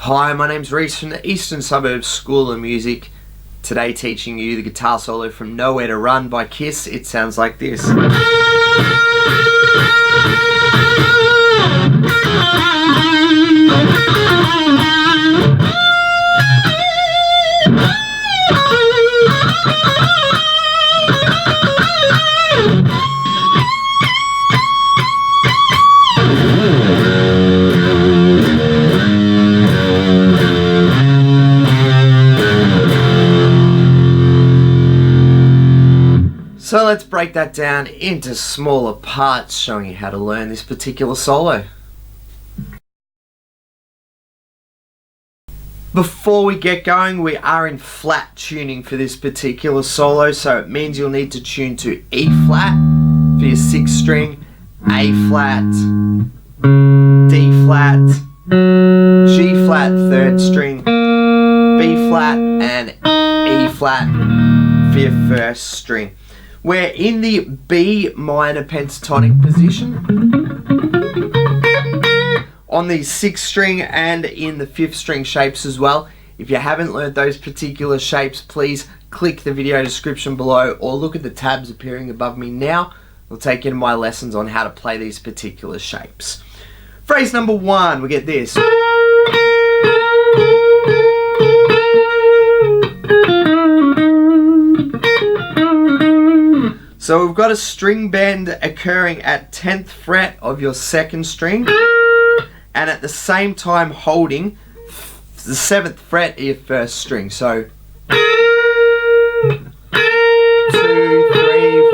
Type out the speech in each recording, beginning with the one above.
Hi, my name's Rhys from the Eastern Suburbs School of Music. Today teaching you the guitar solo from Nowhere to Run by Kiss. It sounds like this. So let's break that down into smaller parts, showing you how to learn this particular solo. Before we get going, we are in flat tuning for this particular solo, so it means you'll need to tune to E flat for your 6th string, A flat, D flat, G flat 3rd string, B flat, and E flat for your 1st string. We're in the B minor pentatonic position on the 6th string and in the 5th string shapes as well. If you haven't learned those particular shapes, please click the video description below or look at the tabs appearing above me now. I'll take you to my lessons on how to play these particular shapes. Phrase number 1, we get this. So we've got a string bend occurring at 10th fret of your 2nd string, and at the same time holding the 7th fret of your 1st string. So 2, 3,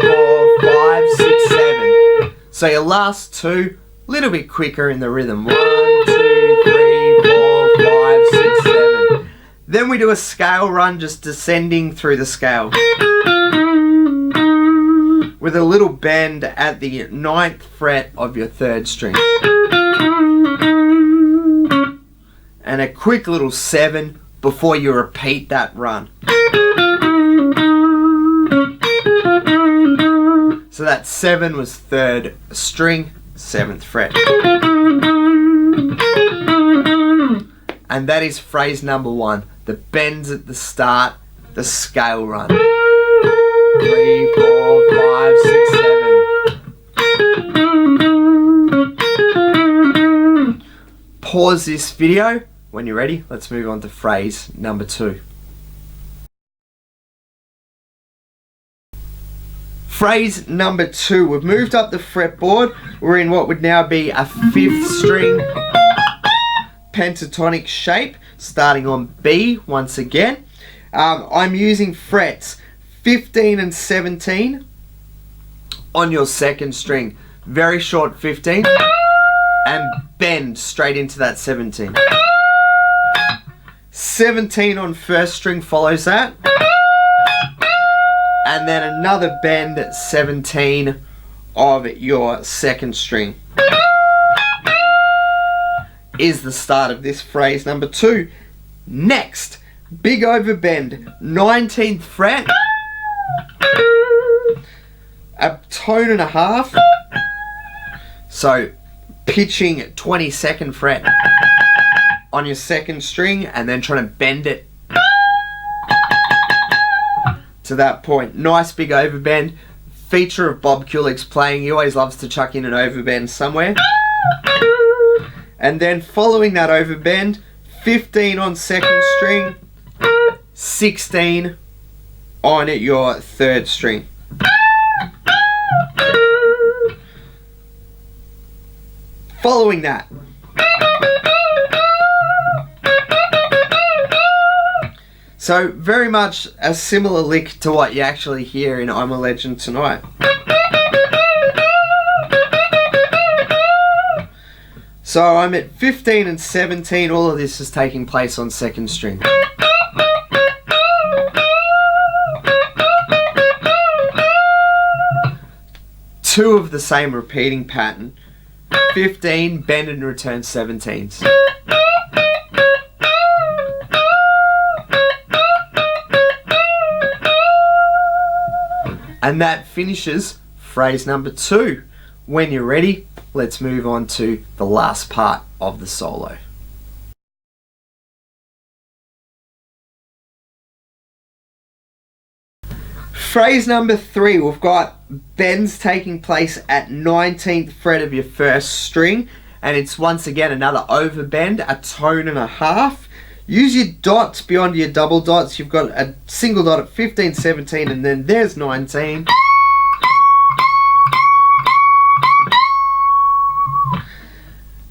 4, 5, 6, 7. So your last two, a little bit quicker in the rhythm. 1, 2, 3, 4, 5, 6, 7. Then we do a scale run, just descending through the scale, with a little bend at the 9th fret of your 3rd string. And a quick little 7 before you repeat that run. So that 7 was 3rd string, 7th fret. And that is phrase number 1. The bends at the start, the scale run. 3, 4, 5, 6, 7. Pause this video. When you're ready, let's move on to phrase number 2. Phrase number 2. We've moved up the fretboard. We're in what would now be a 5th string pentatonic shape, starting on B once again. I'm using frets 15 and 17 on your 2nd string. Very short 15 and bend straight into that 17. 17 on 1st string follows that, and then another bend at 17 of your 2nd string is the start of this phrase number 2. Next, big overbend, 19th fret, a tone and a half, so pitching 22nd fret on your 2nd string and then trying to bend it to that point. Nice big overbend, feature of Bob Kulick's playing. He always loves to chuck in an overbend somewhere. And then following that overbend, 15 on 2nd string, 16 on your 3rd string. Following that, so very much a similar lick to what you actually hear in I'm a Legend Tonight. So I'm at 15 and 17, all of this is taking place on 2nd string. Two of the same repeating pattern, 15, bend and return 17s. And that finishes phrase number 2. When you're ready, let's move on to the last part of the solo. Phrase number 3, we've got bends taking place at 19th fret of your first string, and it's once again another overbend, a tone and a half. Use your dots beyond your double dots. You've got a single dot at 15, 17, and then there's 19.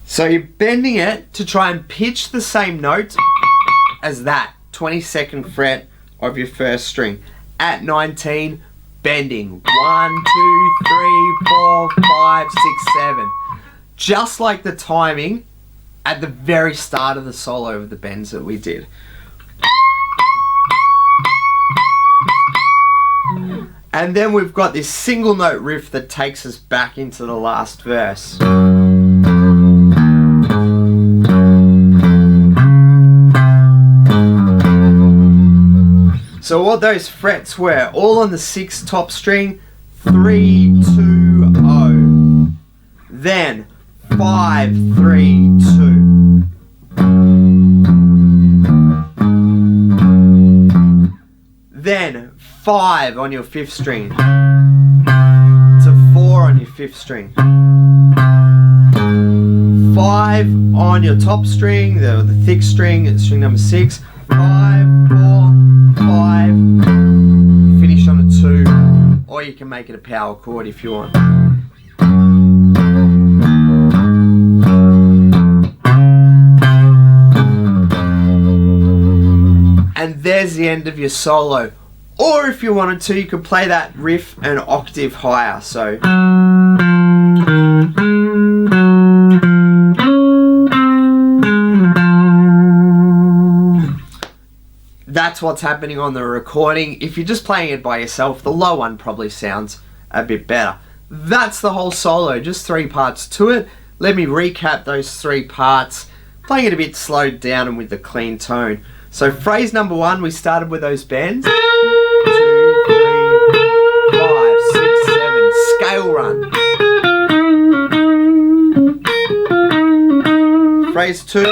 So you're bending it to try and pitch the same note as that 22nd fret of your first string. At 19, bending 1, 2, 3, 4, 5, 6, 7. Just like the timing at the very start of the solo of the bends that we did. And then we've got this single note riff that takes us back into the last verse. So what those frets were, all on the 6th top string, 3, 2, 0. Then 5, 3, 2. Then 5 on your 5th string to 4 on your 5th string. 5 on your top string, the thick string, string number 6. 5, 4, 5, finish on a 2, or you can make it a power chord if you want. And there's the end of your solo. Or if you wanted to, you could play that riff an octave higher. So that's what's happening on the recording. If you're just playing it by yourself, the low one probably sounds a bit better. That's the whole solo, just 3 parts to it. Let me recap those 3 parts, playing it a bit slowed down and with the clean tone. So phrase number 1, we started with those bends. 2, 3, 5, 6, 7, scale run. Phrase 2.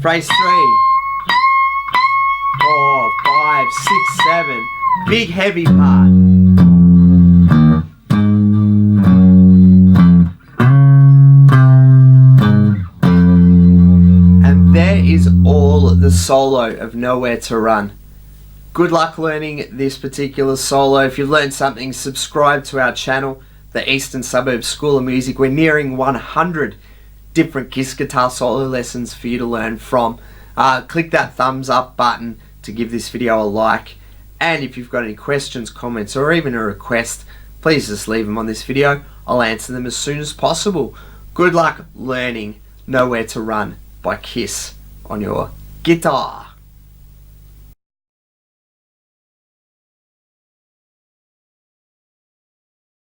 Phrase 3, 4, 5, 6, 7, big heavy part. And there is all the solo of Nowhere to Run. Good luck learning this particular solo. If you've learned something, subscribe to our channel, the Eastern Suburbs School of Music. We're nearing 100 different Kiss guitar solo lessons for you to learn from. Click that thumbs up button to give this video a like, and if you've got any questions, comments, or even a request, please just leave them on this video. I'll answer them as soon as possible. Good luck learning Nowhere to Run by Kiss on your guitar.